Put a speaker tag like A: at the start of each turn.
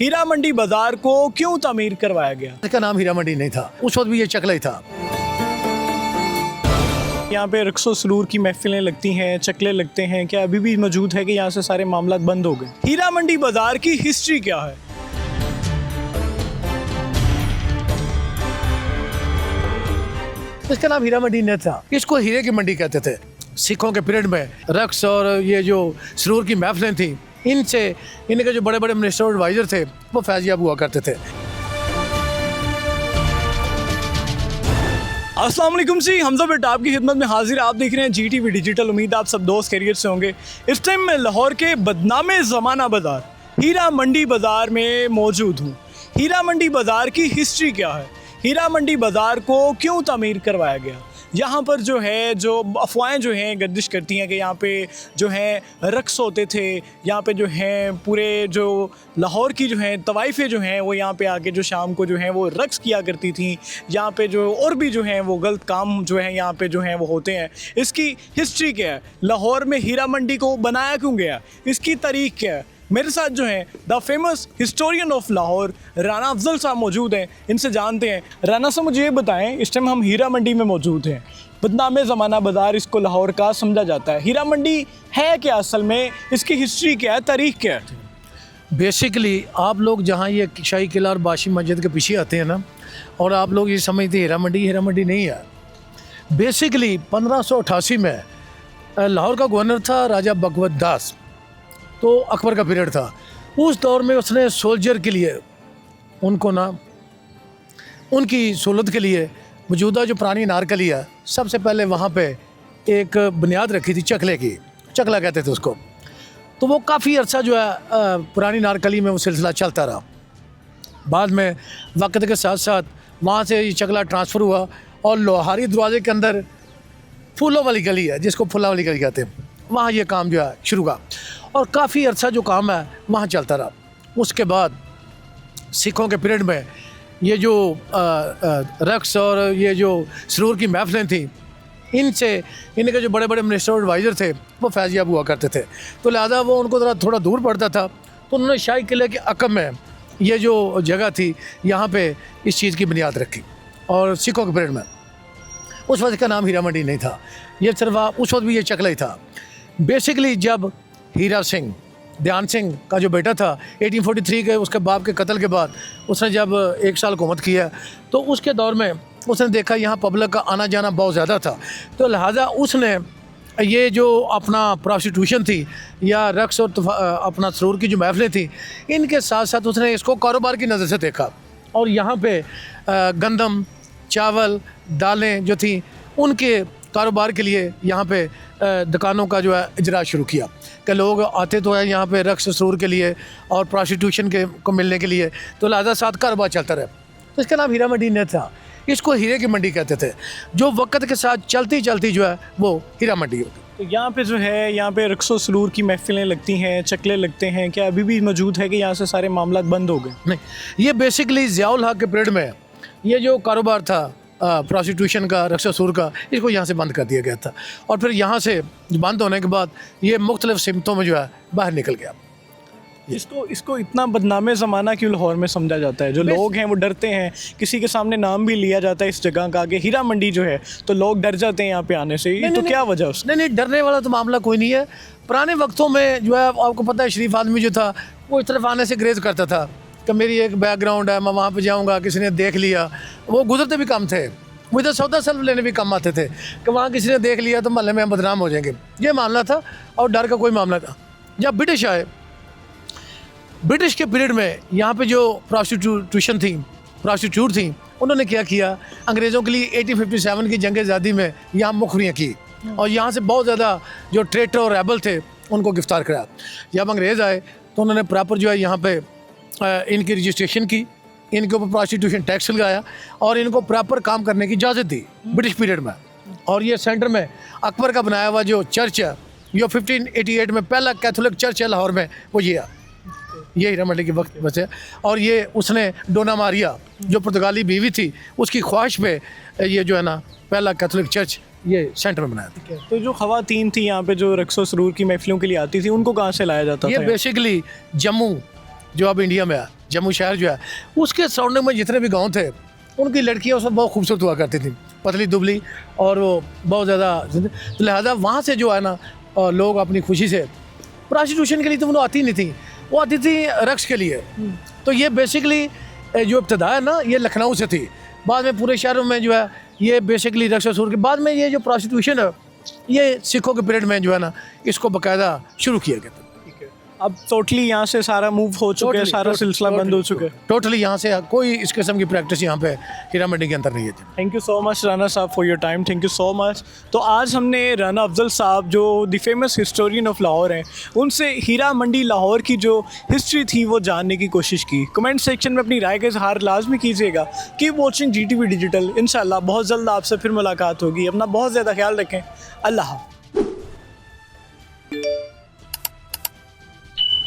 A: हीरा मंडी बाजार को क्यों तामीर करवाया गया?
B: इसका नाम हीरा मंडी नहीं था, उस वक्त भी ये चकला ही था।
A: यहाँ पे रक्सो सरूर की महफिलें लगती हैं, चकले लगते हैं, क्या अभी भी मौजूद है कि यहाँ से सारे मामला बंद हो गए? हीरा मंडी बाजार की हिस्ट्री क्या है?
B: इसका नाम हीरा मंडी नहीं था, इसको हीरे की मंडी कहते थे। सिखों के पीरियड में रक्स और ये जो सरूर की महफिलें थी, इनके जो बड़े बड़े मिनिस्टर और एडवाइजर थे वो फैज़याब हुआ करते थे।
A: अस्सलाम वालेकुम जी, हमजा बेटा आपकी खिदमत में हाजिर। आप देख रहे हैं GTV डिजिटल। उम्मीद आप सब दोस्त खैरियत से होंगे। इस टाइम मैं लाहौर के बदनामे ज़माना बाज़ार हीरा मंडी बाज़ार में मौजूद हूँ। हीरा मंडी बाज़ार की हिस्ट्री क्या है? हीरा मंडी बाज़ार को क्यों तामीर करवाया गया? यहाँ पर जो है जो अफवाहें जो हैं गर्दिश करती हैं कि यहाँ पे जो हैं रक्स होते थे, यहाँ पे जो हैं पूरे जो लाहौर की जो हैं तवाइफ़ें जो हैं वो यहाँ पे आके जो शाम को जो हैं वो रक्स किया करती थी। यहाँ पे जो और भी जो हैं वो गलत काम जो है यहाँ पे जो हैं वो होते हैं। इसकी हिस्ट्री क्या है? लाहौर में हीरा मंडी को बनाया क्यों गया? इसकी तारीख क्या है? मेरे साथ जो हैं the famous historian of Lahore Rana Afzal साहब मौजूद हैं, इनसे जानते हैं। राना साहब मुझे ये बताएं, इस टाइम हम हीरा मंडी में मौजूद हैं। बदनामे ज़माना बाज़ार इसको लाहौर का समझा जाता है। हीरा मंडी है क्या असल में? इसकी हिस्ट्री क्या है, तारीख क्या है?
B: बेसिकली आप लोग जहाँ ये शाही किला और बाशी मस्जिद के पीछे आते हैं ना, और आप लोग ये समझते हीरा मंडी नहीं है। बेसिकली 1588 में लाहौर का गवर्नर था राजा बगवत दास, तो अकबर का पीरियड था। उस दौर में उसने सोल्जर के लिए उनको ना उनकी सहूलत के लिए मौजूदा जो पुरानी नारकली है, सबसे पहले वहाँ पे एक बुनियाद रखी थी चकले की, चकला कहते थे उसको। तो वो काफ़ी अर्सा जो है पुरानी नारकली में वो सिलसिला चलता रहा। बाद में वक्त के साथ साथ वहाँ से ये चकला ट्रांसफ़र हुआ और लोहारी दरवाजे के अंदर फूलों वाली गली है, जिसको फूला वाली गली कहते हैं, वहाँ ये काम जो है शुरू हुआ और काफ़ी अर्सा जो काम है वहाँ चलता रहा। उसके बाद सिखों के पीरियड में ये जो रक्स और ये जो सरूर की महफिलें थी, इनके जो बड़े बड़े मिनिस्टर और एडवाइजर थे वो फैज़याब हुआ करते थे। तो लिहाजा वो उनको थोड़ा दूर पड़ता था, तो उन्होंने शाही किले के अकब में ये जो जगह थी यहाँ पे इस चीज़ की बुनियाद रखी। और सिखों के पीरियड में उस वक्त का नाम हीरा मंडी नहीं था, ये सिर्फ उस वक्त भी ये चकला ही था। बेसिकली जब हीरा सिंह ध्यान सिंह का जो बेटा था 1843 के उसके बाप के कत्ल के बाद उसने जब 1 साल हुकूमत किया, तो उसके दौर में उसने देखा यहाँ पब्लिक का आना जाना बहुत ज़्यादा था। तो लिहाजा उसने ये जो अपना प्रोस्टिट्यूशन थी या रक्स और अपना सरूर की जो महफिलें थी, इनके साथ साथ उसने इसको कारोबार की नज़र से देखा। और यहाँ पे गंदम, चावल, दालें जो थी उनके कारोबार के लिए यहाँ पे दुकानों का जो है इजरा शुरू किया कि लोग आते तो हैं यहाँ पे रक्स सरूर के लिए और प्रोस्टिट्यूशन के को मिलने के लिए, तो लिहाजा साथ कारोबार चलता रहा। तो इसका नाम हीरा मंडी नहीं था, इसको हीरे की मंडी कहते थे, जो वक्त के साथ चलती चलती जो है वो हीरा मंडी होगी।
A: तो यहाँ पे जो है यहाँ पे रक्सो सरूर की महफिलें लगती हैं, चकले लगते हैं, क्या अभी भी मौजूद है कि यहाँ से सारे मामला बंद हो गए?
B: नहीं, ये बेसिकली ज़ियाउल हक के पीरियड में ये जो कारोबार था प्रोस्टिट्यूशन का, रक्स सरूर का, इसको यहाँ से बंद कर दिया गया था। और फिर यहाँ से बंद होने के बाद ये मुख्तलिफ सिमतों में जो है बाहर निकल गया।
A: इसको इतना बदनामे ज़माना क्यों लाहौर में समझा जाता है? जो लोग हैं वो डरते हैं, किसी के सामने नाम भी लिया जाता है इस जगह का कि हीरा मंडी जो है, तो लोग डर जाते हैं यहाँ पे आने से। तो क्या वजह है उसकी?
B: नहीं, डरने वाला तो मामला कोई नहीं है। पुराने वक्तों में जो है आपको पता है, शरीफ आदमी जो था वो इस तरफ आने से ग्रेज करता था कि मेरी एक बैकग्राउंड है, मैं वहाँ पे जाऊँगा, किसी ने देख लिया। वो गुजरते भी कम थे, वो इधर सौदा सल्फ लेने भी कम आते थे कि वहाँ किसी ने देख लिया तो महल्ले में हम बदनाम हो जाएंगे। ये मामला था और डर का कोई मामला था। जब ब्रिटिश आए, ब्रिटिश के पीरियड में यहाँ पे जो प्रोस्टिट्यूट थी, उन्होंने क्या किया, अंग्रेज़ों के लिए 1857 की जंग आज़ादी में यहाँ मुखरियाँ की और यहाँ से बहुत ज़्यादा जो ट्रेटर और रेबल थे उनको गिरफ्तार कराया। जब अंग्रेज़ आए तो उन्होंने प्रॉपर जो है यहाँ पे इनकी रजिस्ट्रेशन की, इनके ऊपर प्रोस्टिट्यूशन टैक्स लगाया और इनको प्रॉपर काम करने की इजाज़त दी ब्रिटिश पीरियड में। और ये सेंटर में अकबर का बनाया हुआ जो चर्च है, जो 1588 में पहला कैथोलिक चर्च है लाहौर में, वो ये हीरा मंडी के वक्त बचे। और ये उसने डोना मारिया जो पुर्तगाली बीवी थी, उसकी ख्वाहिश पे ये जो है ना पहला कैथोलिक चर्च ये सेंटर में बनाया था।
A: तो जो ख़वातीन थी यहाँ पे जो रक्सो सरूर की महफिलों के लिए आती थी, उनको कहाँ से लाया जाता था?
B: ये बेसिकली जम्मू जो अब इंडिया में है, जम्मू शहर जो है उसके सराउंडिंग में जितने भी गांव थे उनकी लड़कियां सब बहुत खूबसूरत हुआ करती थी, पतली दुबली, और वो बहुत ज़्यादा, तो लिहाजा वहाँ से जो है ना लोग अपनी खुशी से, प्रोस्टिट्यूशन के लिए तो वो आती नहीं थी, वो आती थी रक्स के लिए। तो ये बेसिकली जो इब्तदा है ना ये लखनऊ से थी, बाद में पूरे शहरों में जो है ये बेसिकली रक्स और सुर के बाद में ये जो प्रोस्टिट्यूशन है ये सिखों के पीरियड में जो है ना इसको बाकायदा शुरू किया गया था।
A: अब टोटली यहाँ से सारा मूव हो चुका है, सारा सिलसिला बंद हो चुका है।
B: टोटली यहाँ से कोई इस किस्म की प्रैक्टिस यहाँ पे हीरा मंडी के अंदर नहीं है।
A: Thank you so much Rana साहब for your time, thank you so much. तो आज हमने राना अफजल साहब जो the famous historian of Lahore हैं उनसे हीरा मंडी लाहौर की जो हिस्ट्री थी वो जानने की कोशिश की। कमेंट सेक्शन में अपनी राय का इजहार लाजमी कीजिएगा। Keep watching GTV digital. इंशाल्लाह बहुत जल्द आपसे फिर मुलाकात होगी। अपना बहुत ज़्यादा ख्याल रखें। अल्लाह हाफ़िज़।